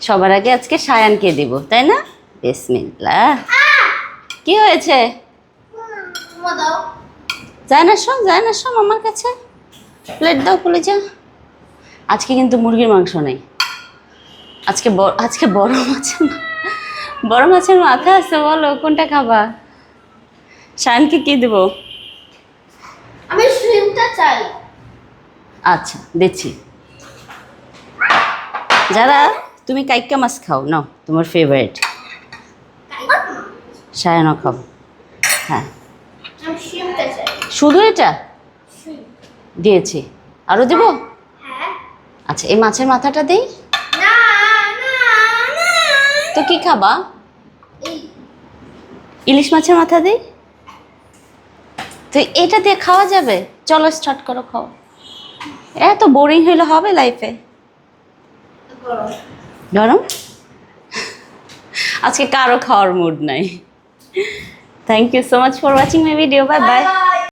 সবার আগে আজকে সায়ানকে দিব, তাই না? বিসমিল্লাহ। কি হয়েছে? যায় না শোন আমার কাছে, প্লেট দাও খুলে যা। আজকে কিন্তু মুরগির মাংস নেই, আজকে বড় মাছের মাথা আছে। বলো কোনটা খাবা? সায়ানকে কি দেবো? আমি শ্রিমটা চাই। আচ্ছা দিচ্ছি। যারা তুমি কাইক্কা মাছ খাও নাও, তোমার ফেভারিট। সায়ানও খাও। হ্যাঁ আমি শ্রিমটা চাই। শুধু এটা দিয়েছি, আরও দেবো? হ্যাঁ। আচ্ছা এই মাছের মাথাটা দেই। না না না, তো কি খাবা? এই ইলিশ মাছের মাথা দিই। তো এটা দিয়ে খাওয়া যাবে? চলো স্টার্ট করো, খাও। এত বোরিং হইলে হবে লাইফে? গরম। গরম? আজকে কারো খাওয়ার মুড নাই। Thank you so much for watching my video. Bye by.